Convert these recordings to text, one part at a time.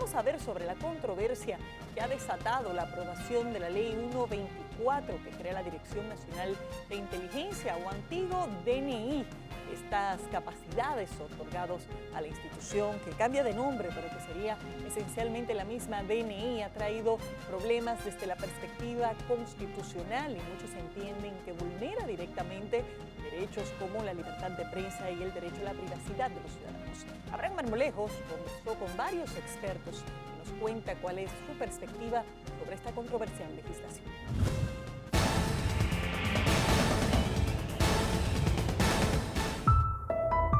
vamos a ver sobre la controversia que ha desatado la aprobación de la Ley 124 que crea la Dirección Nacional de Inteligencia o antiguo DNI. Estas capacidades otorgadas a la institución, que cambia de nombre, pero que sería esencialmente la misma DNI, ha traído problemas desde la perspectiva constitucional y muchos entienden que vulnera directamente derechos como la libertad de prensa y el derecho a la privacidad de los ciudadanos. Abraham Marmolejos conversó con varios expertos y nos cuenta cuál es su perspectiva sobre esta controversial legislación.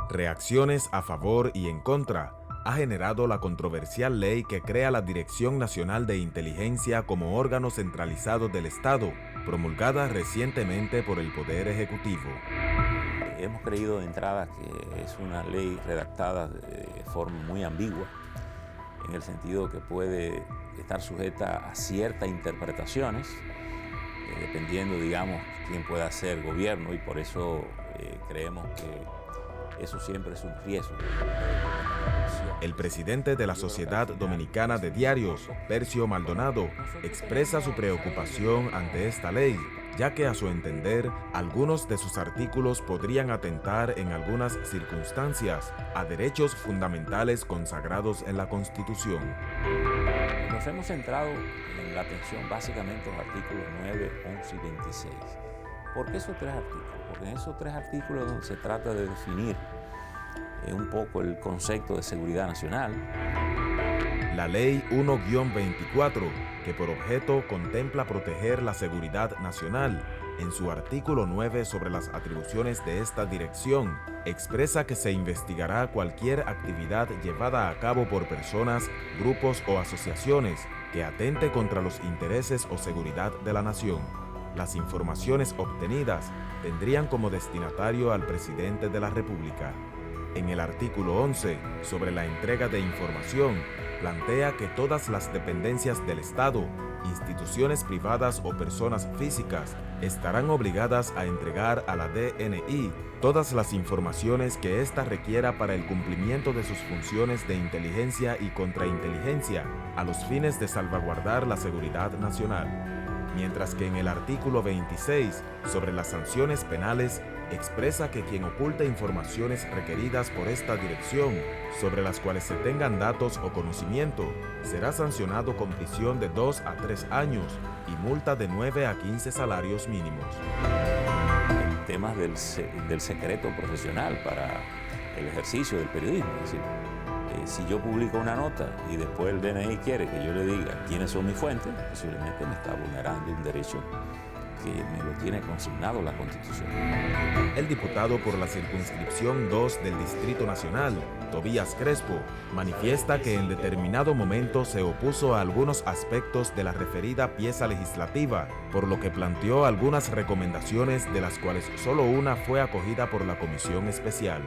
Reacciones a favor y en contra ha generado la controversial ley que crea la Dirección Nacional de Inteligencia como órgano centralizado del Estado, promulgada recientemente por el Poder Ejecutivo. Hemos creído de entrada que es una ley redactada de forma muy ambigua, en el sentido que puede estar sujeta a ciertas interpretaciones, dependiendo, digamos, quién pueda ser gobierno, y por eso creemos que eso siempre es un riesgo. El presidente de la Sociedad Dominicana de Diarios, Percio Maldonado, expresa su preocupación ante esta ley, ya que a su entender, algunos de sus artículos podrían atentar en algunas circunstancias a derechos fundamentales consagrados en la Constitución. Nos hemos centrado en la atención básicamente en los artículos 9, 11 y 26. ¿Por qué esos tres artículos? Porque en esos tres artículos se trata de definir un poco el concepto de seguridad nacional. La Ley 1-24, que por objeto contempla proteger la seguridad nacional, en su artículo 9 sobre las atribuciones de esta dirección, expresa que se investigará cualquier actividad llevada a cabo por personas, grupos o asociaciones que atente contra los intereses o seguridad de la nación. Las informaciones obtenidas tendrían como destinatario al presidente de la República. En el artículo 11, sobre la entrega de información, plantea que todas las dependencias del Estado, instituciones privadas o personas físicas estarán obligadas a entregar a la DNI todas las informaciones que ésta requiera para el cumplimiento de sus funciones de inteligencia y contrainteligencia a los fines de salvaguardar la seguridad nacional. Mientras que en el artículo 26, sobre las sanciones penales, expresa que quien oculte informaciones requeridas por esta dirección, sobre las cuales se tengan datos o conocimiento, será sancionado con prisión de 2 a 3 años y multa de 9 a 15 salarios mínimos. Temas del secreto profesional para el ejercicio del periodismo, es decir, si yo publico una nota y después el DNI quiere que yo le diga quiénes son mis fuentes, posiblemente me está vulnerando un derecho que me lo tiene consignado la Constitución. El diputado por la circunscripción 2 del Distrito Nacional, Tobías Crespo, manifiesta que en determinado momento se opuso a algunos aspectos de la referida pieza legislativa, por lo que planteó algunas recomendaciones de las cuales solo una fue acogida por la Comisión Especial.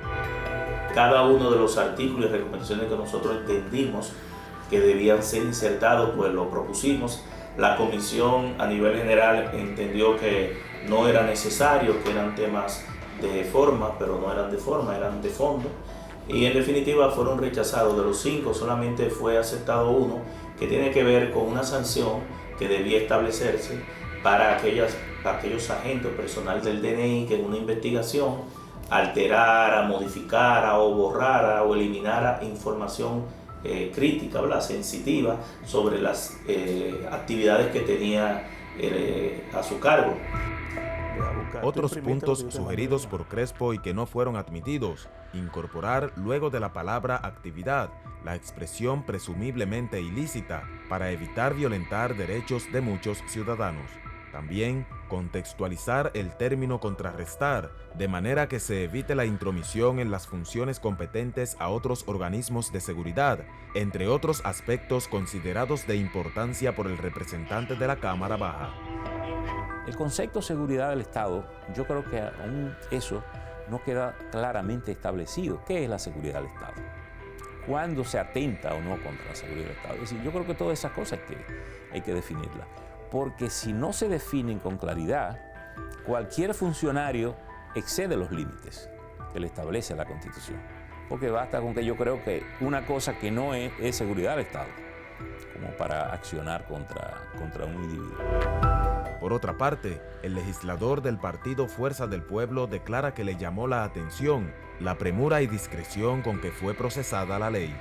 Cada uno de los artículos y recomendaciones que nosotros entendimos que debían ser insertados, pues lo propusimos. La comisión a nivel general entendió que no era necesario, que eran temas de forma, pero no eran de forma, eran de fondo. Y en definitiva fueron rechazados. De los 5 solamente fue aceptado uno, que tiene que ver con una sanción que debía establecerse para aquellos agentes o personal del DNI que en una investigación alterara, modificara o borrara o eliminara información crítica, ¿verdad?, sensitiva sobre las actividades que tenía a su cargo. Otros puntos sugeridos por Crespo y que no fueron admitidos: incorporar luego de la palabra actividad la expresión presumiblemente ilícita para evitar violentar derechos de muchos ciudadanos. También contextualizar el término contrarrestar, de manera que se evite la intromisión en las funciones competentes a otros organismos de seguridad, entre otros aspectos considerados de importancia por el representante de la Cámara Baja. El concepto de seguridad del Estado, yo creo que aún eso no queda claramente establecido. ¿Qué es la seguridad del Estado? ¿Cuándo se atenta o no contra la seguridad del Estado? Es decir, yo creo que todas esas cosas hay que definirlas. Porque si no se definen con claridad, cualquier funcionario excede los límites que le establece la Constitución. porque basta con que yo creo que una cosa que no es seguridad del Estado, como para accionar contra un individuo. Por otra parte, el legislador del partido Fuerza del Pueblo declara que le llamó la atención la premura y discreción con que fue procesada la ley.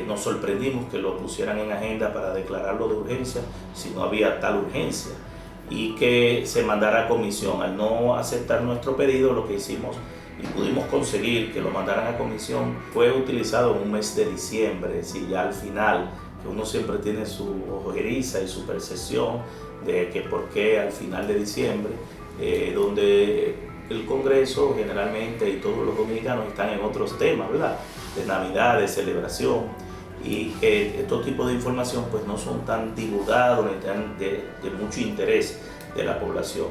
Nos sorprendimos que lo pusieran en agenda para declararlo de urgencia si no había tal urgencia y que se mandara a comisión. Al no aceptar nuestro pedido, lo que hicimos y pudimos conseguir que lo mandaran a comisión fue utilizado en un mes de diciembre, es decir, ya al final, que uno siempre tiene su ojeriza y su percepción de que por qué al final de diciembre, donde el Congreso generalmente y todos los dominicanos están en otros temas, ¿verdad?, de Navidad, de celebración, y que estos tipos de información pues no son tan divulgados ni tan de mucho interés de la población.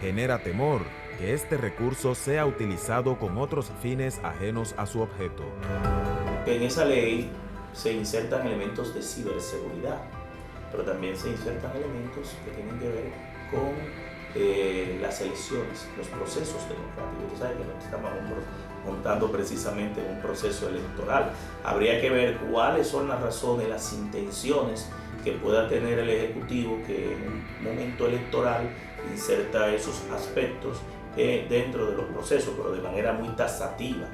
Genera temor que este recurso sea utilizado con otros fines ajenos a su objeto. En esa ley se insertan elementos de ciberseguridad, pero también se insertan elementos que tienen que ver con las elecciones, los procesos democráticos. Usted sabe que no estamos montando precisamente un proceso electoral. Habría que ver cuáles son las razones, las intenciones que pueda tener el Ejecutivo que en un momento electoral inserta esos aspectos dentro de los procesos, pero de manera muy taxativa.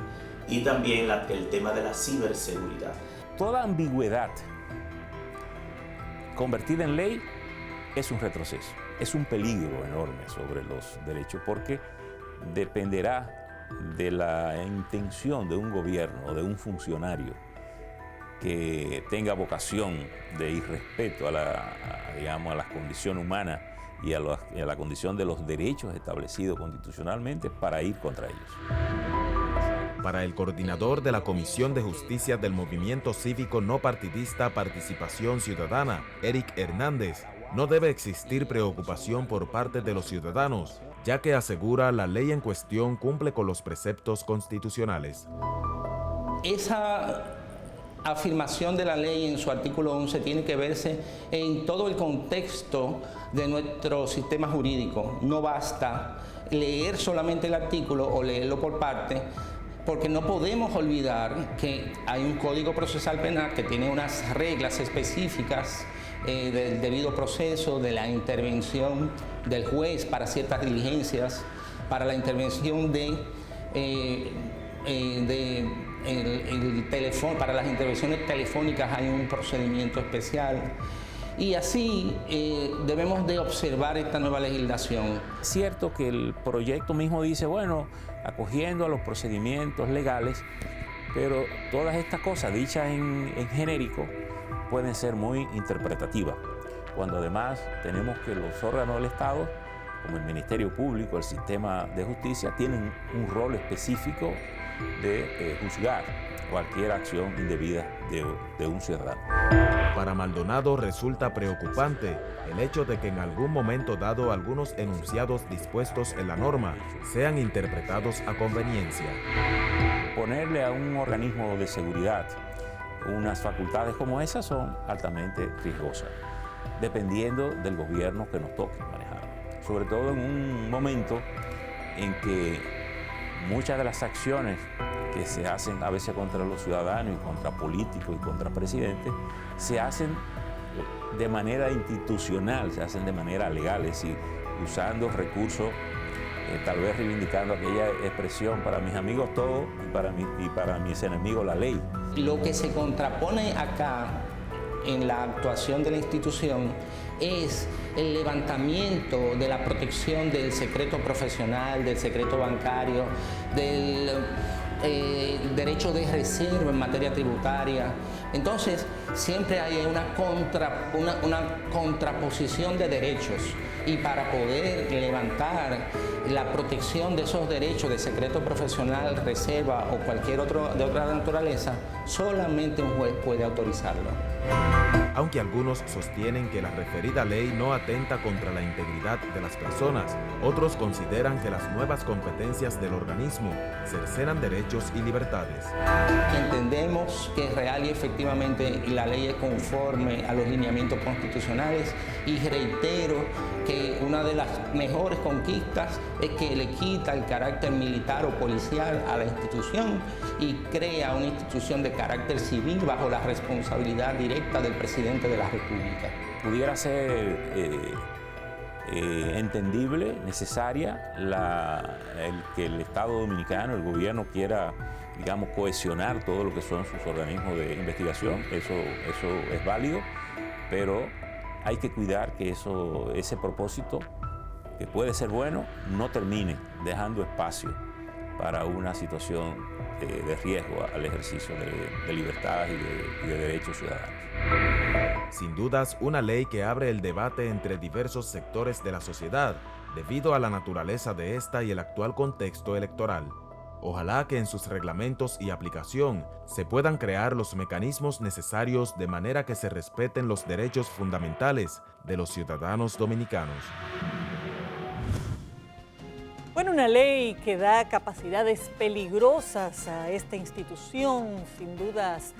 Y también el tema de la ciberseguridad. Toda ambigüedad convertida en ley es un retroceso, es un peligro enorme sobre los derechos, porque dependerá de la intención de un gobierno, de un funcionario que tenga vocación de irrespeto a las condiciones humanas y a la condición de los derechos establecidos constitucionalmente para ir contra ellos. Para el coordinador de la Comisión de Justicia del Movimiento Cívico No Partidista Participación Ciudadana, Eric Hernández, no debe existir preocupación por parte de los ciudadanos, ya que asegura la ley en cuestión cumple con los preceptos constitucionales. Esa afirmación de la ley en su artículo 11 tiene que verse en todo el contexto de nuestro sistema jurídico. No basta leer solamente el artículo o leerlo por parte, porque no podemos olvidar que hay un Código Procesal Penal que tiene unas reglas específicas del debido proceso, de la intervención del juez para ciertas diligencias, para la intervención para las intervenciones telefónicas hay un procedimiento especial. Y así debemos de observar esta nueva legislación. Es cierto que el proyecto mismo dice, bueno, acogiendo a los procedimientos legales, pero todas estas cosas dichas en genérico pueden ser muy interpretativas, cuando además tenemos que los órganos del Estado, como el Ministerio Público, el sistema de justicia, tienen un rol específico de juzgar cualquier acción indebida de un ciudadano. Para Maldonado resulta preocupante el hecho de que en algún momento dado algunos enunciados dispuestos en la norma sean interpretados a conveniencia. Ponerle a un organismo de seguridad unas facultades como esas son altamente riesgosas, dependiendo del gobierno que nos toque manejar. Sobre todo en un momento en que muchas de las acciones que se hacen a veces contra los ciudadanos y contra políticos y contra presidentes, se hacen de manera institucional, se hacen de manera legal, es decir, usando recursos, tal vez reivindicando aquella expresión, para mis amigos todo y para mis enemigos la ley. Lo que se contrapone acá en la actuación de la institución es el levantamiento de la protección del secreto profesional, del secreto bancario, del derecho de reserva en materia tributaria. Entonces, siempre hay una contraposición de derechos, y para poder levantar la protección de esos derechos de secreto profesional, reserva o cualquier otro de otra naturaleza, solamente un juez puede autorizarlo. Aunque algunos sostienen que la referida ley no atenta contra la integridad de las personas, otros consideran que las nuevas competencias del organismo cercenan derechos y libertades. Entendemos que es real y efectivamente la ley es conforme a los lineamientos constitucionales, y reitero que que una de las mejores conquistas es que le quita el carácter militar o policial a la institución y crea una institución de carácter civil bajo la responsabilidad directa del presidente de la República. Pudiera ser entendible, necesaria, el que el Estado dominicano, el gobierno quiera, digamos, cohesionar todo lo que son sus organismos de investigación. Eso es válido, pero hay que cuidar que ese propósito, que puede ser bueno, no termine dejando espacio para una situación de riesgo al ejercicio de libertades y de derechos ciudadanos. Sin dudas, una ley que abre el debate entre diversos sectores de la sociedad debido a la naturaleza de esta y el actual contexto electoral. Ojalá que en sus reglamentos y aplicación se puedan crear los mecanismos necesarios de manera que se respeten los derechos fundamentales de los ciudadanos dominicanos. Bueno, una ley que da capacidades peligrosas a esta institución, sin dudas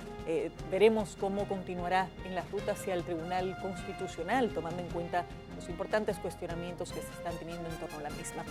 veremos cómo continuará en la ruta hacia el Tribunal Constitucional, tomando en cuenta los importantes cuestionamientos que se están teniendo en torno a la misma.